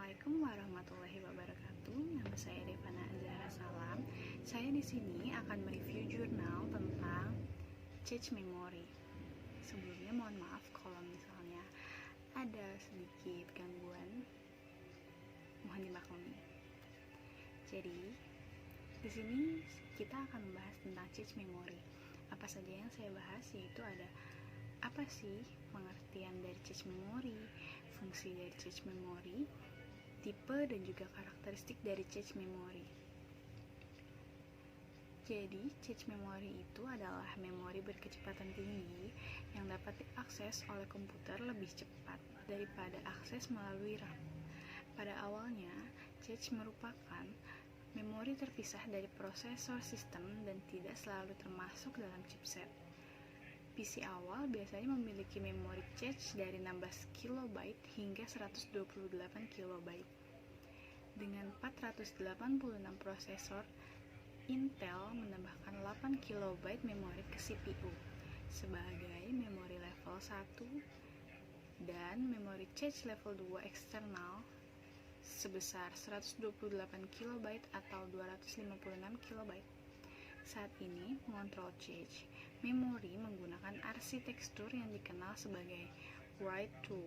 Assalamualaikum warahmatullahi wabarakatuh. Nama saya Devana Azhara Salam. Saya di sini akan mereview jurnal tentang Change Memory. Sebelumnya mohon maaf kalau misalnya ada sedikit gangguan, mohon dimaklumi. Jadi di sini kita akan membahas tentang Change Memory. Apa saja yang saya bahas yaitu ada apa sih pengertian dari change memory, fungsi dari change memory, tipe dan juga karakteristik dari change memory. Jadi, change memory itu adalah memori berkecepatan tinggi yang dapat diakses oleh komputer lebih cepat daripada akses melalui RAM. Pada awalnya, change merupakan memori terpisah dari prosesor sistem dan tidak selalu termasuk dalam chipset. PC awal biasanya memiliki memori cache dari 16 KB hingga 128 KB. Dengan 486 prosesor, Intel menambahkan 8 KB memori ke CPU sebagai memori level 1 dan memori cache level 2 eksternal sebesar 128 KB atau 256 KB. Saat ini, mengontrol change memori menggunakan arsitektur yang dikenal sebagai write-to.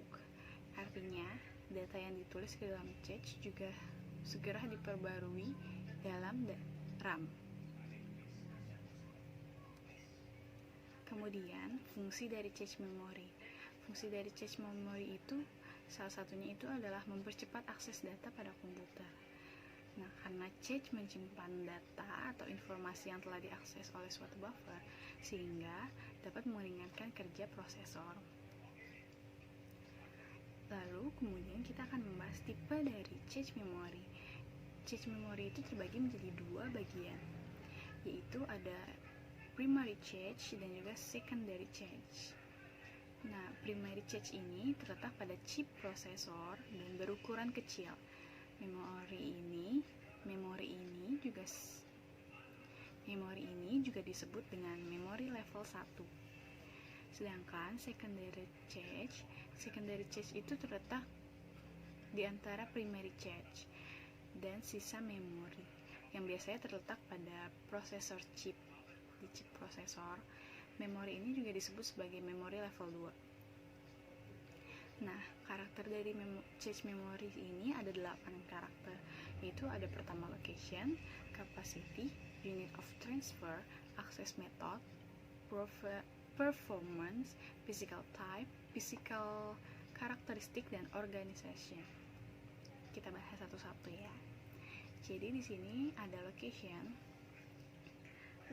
Artinya, data yang ditulis ke dalam change juga segera diperbarui dalam RAM. Kemudian, fungsi dari change memory. Fungsi dari change memory itu salah satunya itu adalah mempercepat akses data pada komputer. Nah, karena change menyimpan data atau informasi yang telah diakses oleh suatu buffer, sehingga dapat meringankan kerja prosesor. Lalu, kemudian kita akan membahas tipe dari change memory. Change memory itu terbagi menjadi dua bagian, yaitu ada primary change dan juga secondary change. Nah, primary change ini terletak pada chip prosesor dan berukuran kecil. Memori ini juga disebut dengan memori level 1. Sedangkan secondary change itu terletak di antara primary change dan sisa memori yang biasanya terletak pada prosesor chip. Di chip prosesor, memori ini juga disebut sebagai memori level 2. Nah, karakter dari change memory ini ada 8 karakter, yaitu ada pertama location, capacity, unit of transfer, access method, performance, physical type, physical karakteristik, dan organization. Kita bahas satu-satu ya. Jadi di sini ada location.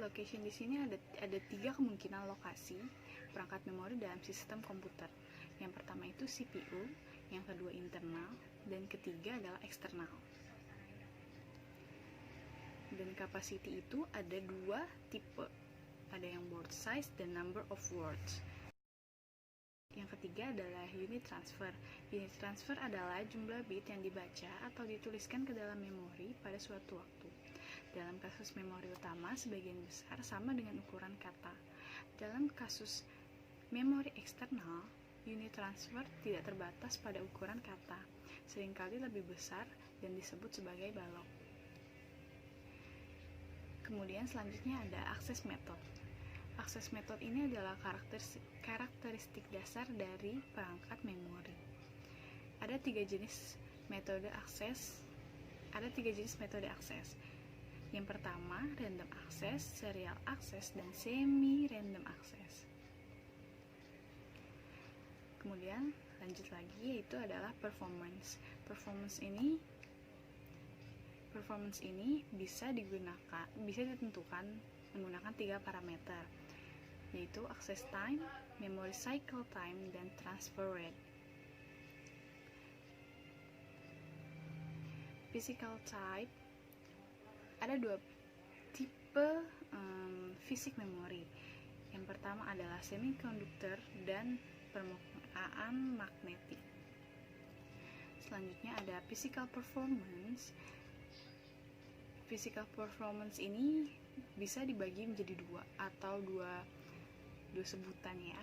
Location di sini ada 3 kemungkinan lokasi perangkat memori dalam sistem komputer. Yang pertama itu CPU, yang kedua internal, dan ketiga adalah eksternal. Dan capacity itu ada 2 tipe, ada yang word size dan number of words. Yang ketiga adalah unit transfer. Unit transfer adalah jumlah bit yang dibaca atau dituliskan ke dalam memori pada suatu waktu. Dalam kasus memori utama, sebagian besar sama dengan ukuran kata. Dalam kasus memori eksternal, unit transfer tidak terbatas pada ukuran kata, seringkali lebih besar dan disebut sebagai balok. Kemudian selanjutnya ada access method. Access method ini adalah karakteristik dasar dari perangkat memori. Ada 3 jenis metode akses. Yang pertama, random access, serial access, dan semi-random access. Kemudian lanjut lagi yaitu adalah performance. Performance ini bisa ditentukan menggunakan 3 parameter, yaitu access time, memory cycle time, dan transfer rate. Physical type ada 2 tipe fisik memori. Yang pertama adalah semiconductor dan permukaan magnetik. Selanjutnya ada physical performance. Physical performance ini bisa dibagi menjadi 2 atau dua sebutan ya.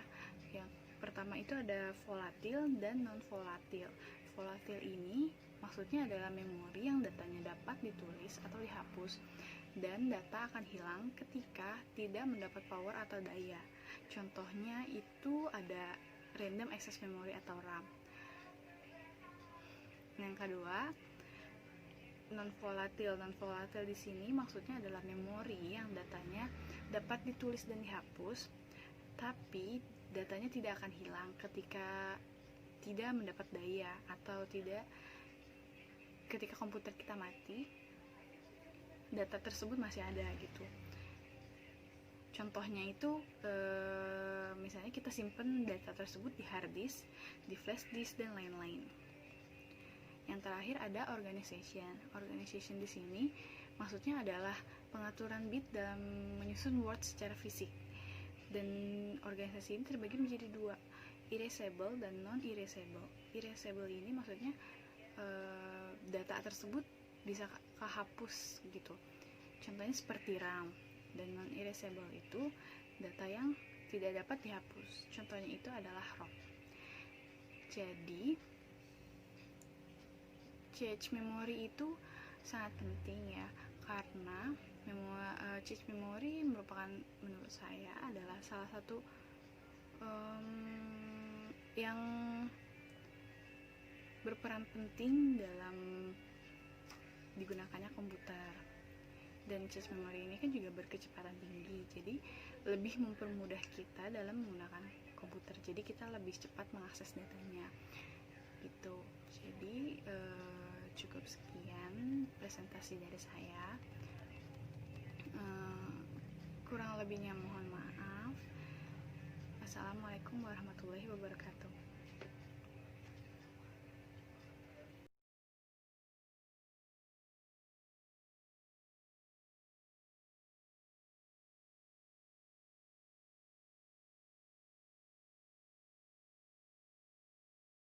Yang pertama itu ada volatil dan non volatil. non-volatil ini maksudnya adalah memori yang datanya dapat ditulis atau dihapus dan data akan hilang ketika tidak mendapat power atau daya. Contohnya itu ada random access memory atau RAM. Yang kedua, non-volatil. Non-volatil di sini maksudnya adalah memori yang datanya dapat ditulis dan dihapus, tapi datanya tidak akan hilang ketika tidak mendapat daya atau tidak ketika komputer kita mati, data tersebut masih ada gitu. Contohnya itu misalnya kita simpen data tersebut di hard disk, di flash disk dan lain-lain. Yang terakhir ada organization. Organization di sini maksudnya adalah pengaturan bit dalam menyusun word secara fisik. Dan organisasi ini terbagi menjadi dua, erasable dan non-erasable. Erasable ini maksudnya data tersebut bisa kehapus gitu. Contohnya seperti RAM. Dan non-erasable itu data yang tidak dapat dihapus. Contohnya itu adalah ROM. Jadi cache memory itu sangat penting ya, karena cache memory merupakan, menurut saya, adalah salah satu yang berperan penting dalam digunakannya komputer. Dan cache memory ini kan juga berkecepatan tinggi, jadi lebih mempermudah kita dalam menggunakan komputer. Jadi kita lebih cepat mengakses datanya gitu. Jadi cukup sekian presentasi dari saya. Kurang lebihnya mohon maaf. Assalamualaikum warahmatullahi wabarakatuh.